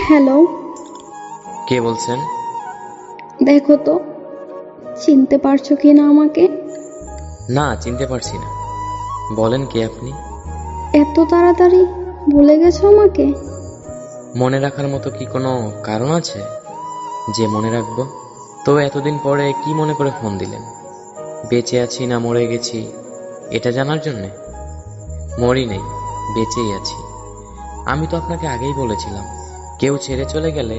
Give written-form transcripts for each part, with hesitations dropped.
Hello, কে বলছেন? দেখো তো চিনতে পারছো কি না আমাকে? না, চিনতে পারছি না। বলেন কে আপনি? এত তাড়াতাড়ি ভুলে গেছো আমাকে? মনে রাখার মতো কি কোনো কারণ আছে যে মনে রাখবো? তো এতদিন পরে কি মনে করে ফোন দিলেন? বেঁচে আছি না মরে গেছি এটা জানার জন্যে? মরি নেই, বেঁচেই আছি। আমি তো আপনাকে আগেই বলেছিলাম, কেউ ছেড়ে চলে গেলে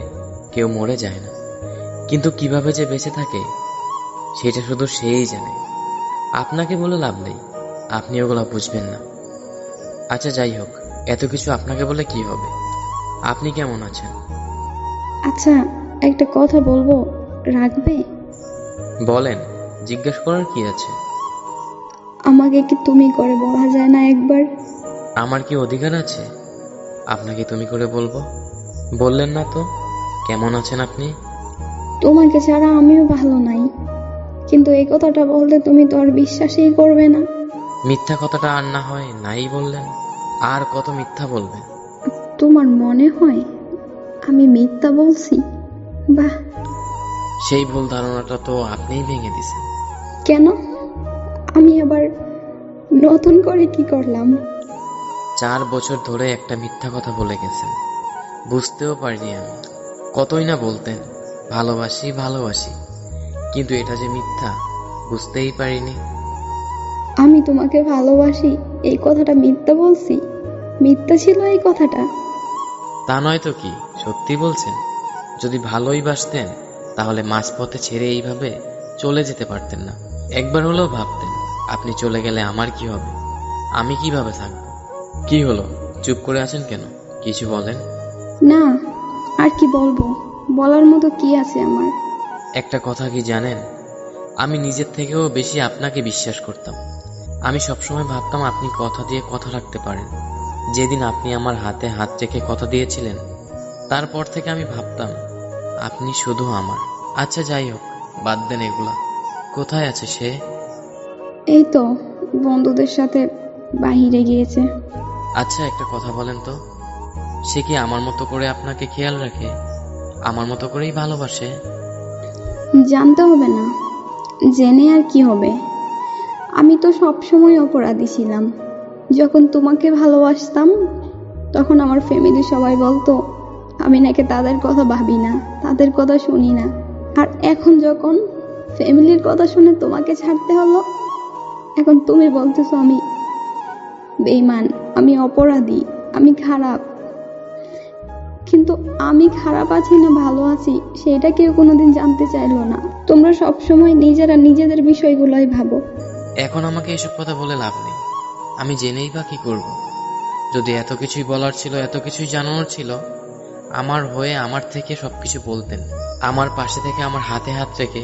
কেউ মরে যায় না, কিন্তু কিভাবে যে বেঁচে থাকে সেটা শুধু সেই জানে। আপনাকে বলে লাভ নেই, আপনি ওগুলো বুঝবেন না। আচ্ছা যাই হোক, এত কিছু আপনাকে বলে কি হবে? আপনি কেমন আছেন? আচ্ছা, একটা কথা বলবো, রাখবে? বলেন, জিজ্ঞেস করার কি আছে? আমাকে কি তুমি করে বলা যায় না একবার? আমার কি অধিকার আছে আপনাকে তুমি করে বলবো? বললেন না তো কেমন আছেন আপনি। তোমাকে ছাড়া আমিও ভালো নাই, কিন্তু এই কথাটা বলতে তুমি তো আর বিশ্বাসই করবে না। মিথ্যা কথাটা আর না হয় নাই বললেন, আর কত মিথ্যা বলবেন? তোমার মনে হয় আমি মিথ্যা বলছি? বাহ! সেই ভুল ধারণাটা তো আপনিই ভেঙে দিছেন। কেন? আমি আবার নতুন করে কি করলাম? 4 বছর ধরে একটা মিথ্যা কথা বলে গেছেন, বুঝতেও পারিনি আমি। কতই না বলতেন ভালোবাসি ভালোবাসি, কিন্তু এটা যে মিথ্যা বুঝতেই পারিনি। আমি তোমাকে ভালোবাসি এই কথাটা মিথ্যা বলছি? মিথ্যা ছিল এই কথাটা? তা নয় তো কি, সত্যি বলছেন? যদি ভালোই বাসতেন তাহলে মাঝপথে ছেড়ে এইভাবে চলে যেতে পারতেন না। একবার হলেও ভাবতেন আপনি চলে গেলে আমার কি হবে, আমি কিভাবে থাকবো। কি হলো, চুপ করে আছেন কেন? কিছু বলেন। না, আর কি বলবো? বলার মতো কি আছে আমার? একটা কথা কি জানেন, আমি নিজের থেকেও বেশি আপনাকে বিশ্বাস করতাম। আমি সবসময় ভাবতাম আপনি কথা দিয়ে কথা রাখতে পারেন। যেদিন আপনি আমার হাতে হাত রেখে কথা দিয়েছিলেন, তারপর থেকে আমি ভাবতাম আপনি শুধু আমার। আচ্ছা যাই হোক, বাদ দেন এগুলা। কোথায় আছে সে? এই তো বন্ধুদের সাথে বাহিরে গিয়েছে। আচ্ছা একটা কথা বলেন তো, সে কি আমার মতো করে আপনাকে খেয়াল রাখে, আমার মতো করেই ভালোবাসে? জানতে হবে না, জেনে আর কি হবে? আমি তো সবসময় অপরাধী ছিলাম। যখন তোমাকে ভালোবাসতাম তখন আমার ফ্যামিলি সবাই বলতো আমি নাকি তাদের কথা ভাবি না, তাদের কথা শুনি না। আর এখন যখন ফ্যামিলির কথা শুনে তোমাকে ছাড়তে হলো, এখন তুমি বলতেছো আমি বেঈমান, আমি অপরাধী, আমি খারাপ। কিন্তু আমি খারাপ আছি না ভালো আছি সেটা কেউ কোনোদিন জানতে চাইলো না। তোমরা সবসময় নিজেরা নিজেদের বিষয়গুলোই ভাবো। এখন আমাকে এসব কথা বলে লাভ নেই, আমি জেনেই বা কি করব? যদি এত কিছুই বলার ছিল, এত কিছুই জানানোর ছিল, আমার হয়ে আমার থেকে সবকিছু বলতেন, আমার পাশে থেকে আমার হাতে হাত রেখে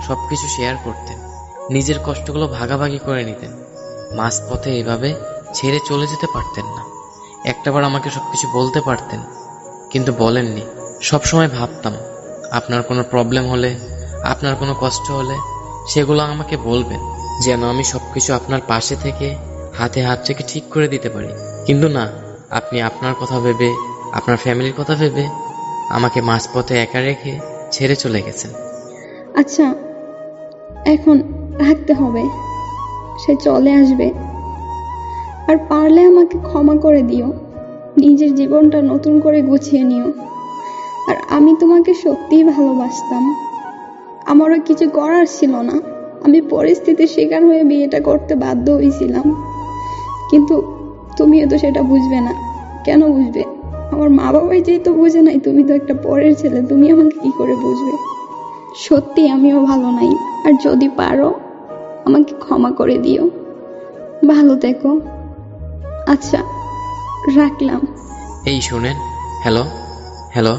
সবকিছু শেয়ার করতেন, নিজের কষ্টগুলো ভাগাভাগি করে নিতেন। মাঝপথে এভাবে ছেড়ে চলে যেতে পারতেন না। একটাবার আমাকে সবকিছু বলতে পারতেন, কিন্তু বলেননি। সবসময় ভাবতাম আপনার কোনো প্রবলেম হলে, আপনার কোনো কষ্ট হলে সেগুলো আমাকে বলবেন, যেন আমি সবকিছু আপনার পাশে থেকে হাতে হাত রেখে ঠিক করে দিতে পারি। কিন্তু না, আপনি আপনার কথা ভেবে, আপনার ফ্যামিলির কথা ভেবে আমাকে মাঝপথে একা রেখে ছেড়ে চলে গেছেন। আচ্ছা, এখন রাখতে হবে, সে চলে আসবে। আর পারলে আমাকে ক্ষমা করে দিও, নিজের জীবনটা নতুন করে গুছিয়ে নিও। আর আমি তোমাকে সত্যিই ভালোবাসতাম, আমারও কিছু করার ছিল না, আমি পরিস্থিতির শিকার হয়ে বিয়েটা করতে বাধ্য হয়েছিলাম। কিন্তু তুমিও তো সেটা বুঝবে না। কেন বুঝবে? আমার মা বাবাই যেহেতু বুঝে নাই, তুমি তো একটা পরের ছেলে, তুমি আমাকে কি করে বুঝবে? সত্যি আমিও ভালো নাই, আর যদি পারো আমাকে ক্ষমা করে দিও। ভালো থেকো। আচ্ছা, রাখলাম। এই শোনেন, হ্যালো হ্যালো